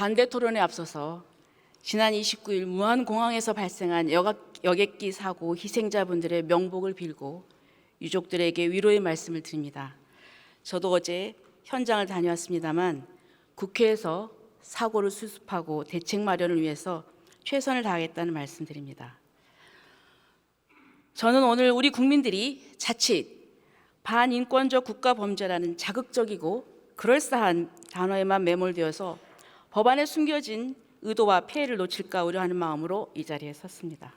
반대 토론에 앞서서 지난 29일 무안공항에서 발생한 여객기 사고 희생자분들의 명복을 빌고 유족들에게 위로의 말씀을 드립니다. 저도 어제 현장을 다녀왔습니다만 국회에서 사고를 수습하고 대책 마련을 위해서 최선을 다하겠다는 말씀드립니다. 저는 오늘 우리 국민들이 자칫 반인권적 국가범죄라는 자극적이고 그럴싸한 단어에만 매몰되어서 법안에 숨겨진 의도와 폐해를 놓칠까 우려하는 마음으로 이 자리에 섰습니다.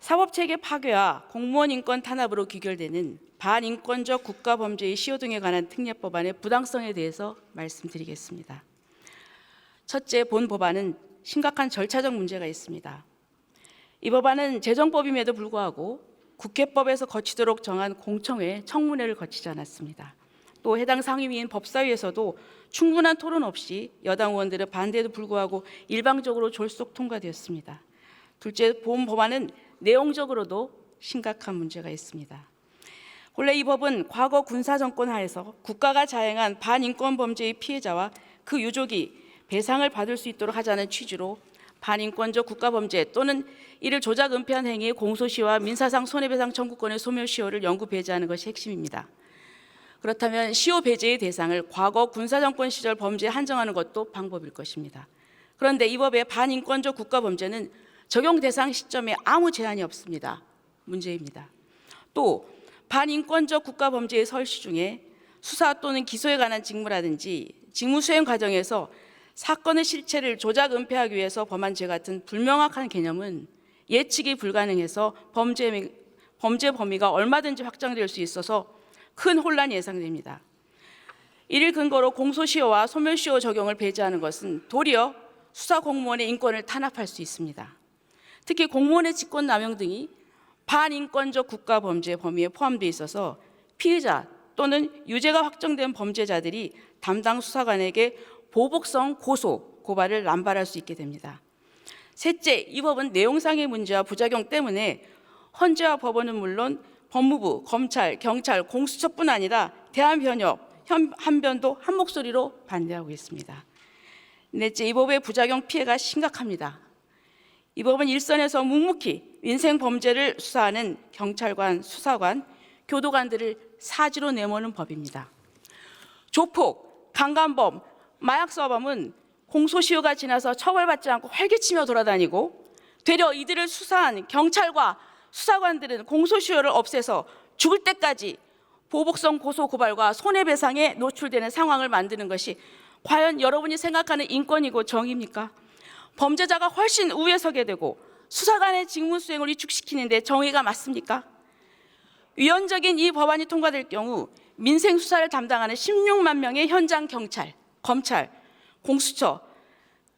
사법체계 파괴와 공무원 인권 탄압으로 귀결되는 반인권적 국가범죄의 시효 등에 관한 특례법안의 부당성에 대해서 말씀드리겠습니다. 첫째, 본 법안은 심각한 절차적 문제가 있습니다. 이 법안은 제정법임에도 불구하고 국회법에서 거치도록 정한 공청회, 청문회를 거치지 않았습니다. 또 해당 상임위인 법사위에서도 충분한 토론 없이 여당 의원들의 반대에도 불구하고 일방적으로 졸속 통과되었습니다. 둘째, 본 법안은 내용적으로도 심각한 문제가 있습니다. 본래 이 법은 과거 군사정권 하에서 국가가 자행한 반인권 범죄의 피해자와 그 유족이 배상을 받을 수 있도록 하자는 취지로 반인권적 국가범죄 또는 이를 조작 은폐한 행위의 공소시효와 민사상 손해배상 청구권의 소멸시효를 영구 배제하는 것이 핵심입니다. 그렇다면 시효 배제의 대상을 과거 군사정권 시절 범죄에 한정하는 것도 방법일 것입니다. 그런데 이 법의 반인권적 국가범죄는 적용 대상 시점에 아무 제한이 없습니다. 문제입니다. 또 반인권적 국가범죄의 설시 중에 수사 또는 기소에 관한 직무라든지 직무 수행 과정에서 사건의 실체를 조작 은폐하기 위해서 범한 죄 같은 불명확한 개념은 예측이 불가능해서 범죄 범위가 얼마든지 확장될 수 있어서 큰 혼란이 예상됩니다. 이를 근거로 공소시효와 소멸시효 적용을 배제하는 것은 도리어 수사 공무원의 인권을 탄압할 수 있습니다. 특히 공무원의 직권남용 등이 반인권적 국가범죄 범위에 포함되어 있어서 피의자 또는 유죄가 확정된 범죄자들이 담당 수사관에게 보복성 고소, 고발을 남발할 수 있게 됩니다. 셋째, 이 법은 내용상의 문제와 부작용 때문에 헌재와 법원은 물론 법무부, 검찰, 경찰, 공수처뿐 아니라 대한변협, 한변도 한 목소리로 반대하고 있습니다. 넷째, 이 법의 부작용 피해가 심각합니다. 이 법은 일선에서 묵묵히 민생 범죄를 수사하는 경찰관, 수사관, 교도관들을 사지로 내모는 법입니다. 조폭, 강간범, 마약서범은 공소시효가 지나서 처벌받지 않고 활개치며 돌아다니고 되려 이들을 수사한 경찰과 수사관들은 공소시효를 없애서 죽을 때까지 보복성 고소 고발과 손해배상에 노출되는 상황을 만드는 것이 과연 여러분이 생각하는 인권이고 정의입니까? 범죄자가 훨씬 우위에 서게 되고 수사관의 직무 수행을 위축시키는데 정의가 맞습니까? 위헌적인 이 법안이 통과될 경우 민생 수사를 담당하는 16만 명의 현장 경찰, 검찰, 공수처,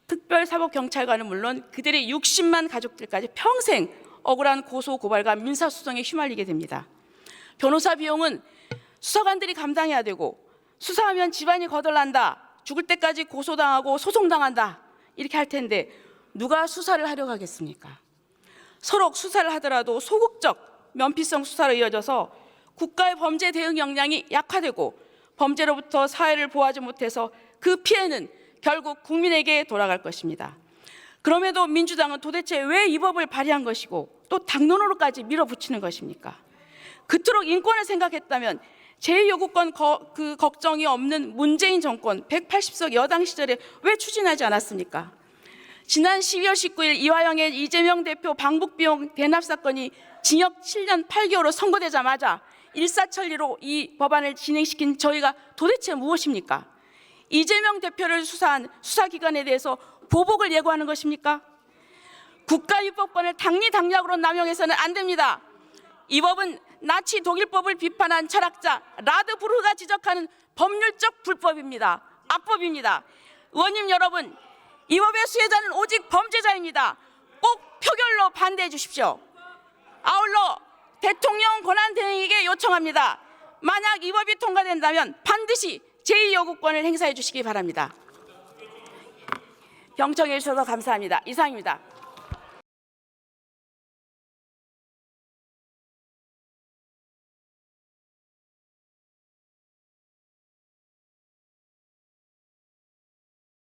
특별사법경찰관은 물론 그들의 60만 가족들까지 평생 억울한 고소 고발과 민사소송에 휘말리게 됩니다. 변호사 비용은 수사관들이 감당해야 되고 수사하면 집안이 거덜난다, 죽을 때까지 고소당하고 소송당한다 이렇게 할 텐데 누가 수사를 하려고 하겠습니까? 서로 수사를 하더라도 소극적 면피성 수사로 이어져서 국가의 범죄 대응 역량이 약화되고 범죄로부터 사회를 보호하지 못해서 그 피해는 결국 국민에게 돌아갈 것입니다. 그럼에도 민주당은 도대체 왜 이 법을 발의한 것이고 또 당론으로까지 밀어붙이는 것입니까? 그토록 인권을 생각했다면 제2요구권 그 걱정이 없는 문재인 정권 180석 여당 시절에 왜 추진하지 않았습니까? 지난 12월 19일 이화영의 이재명 대표 방북비용 대납 사건이 징역 7년 8개월로 선고되자마자 일사천리로 이 법안을 진행시킨 저희가 도대체 무엇입니까? 이재명 대표를 수사한 수사기관에 대해서 보복을 예고하는 것입니까? 국가유법권을 당리당략으로 남용해서는 안 됩니다. 이 법은 나치 독일법을 비판한 철학자 라드부르가 지적하는 법률적 불법입니다. 악법입니다. 의원님 여러분, 이 법의 수혜자는 오직 범죄자입니다. 꼭 표결로 반대해 주십시오. 아울러 대통령 권한대행에게 요청합니다. 만약 이 법이 통과된다면 반드시 제2요구권을 행사해 주시기 바랍니다. 경청해 주셔서 감사합니다. 이상입니다.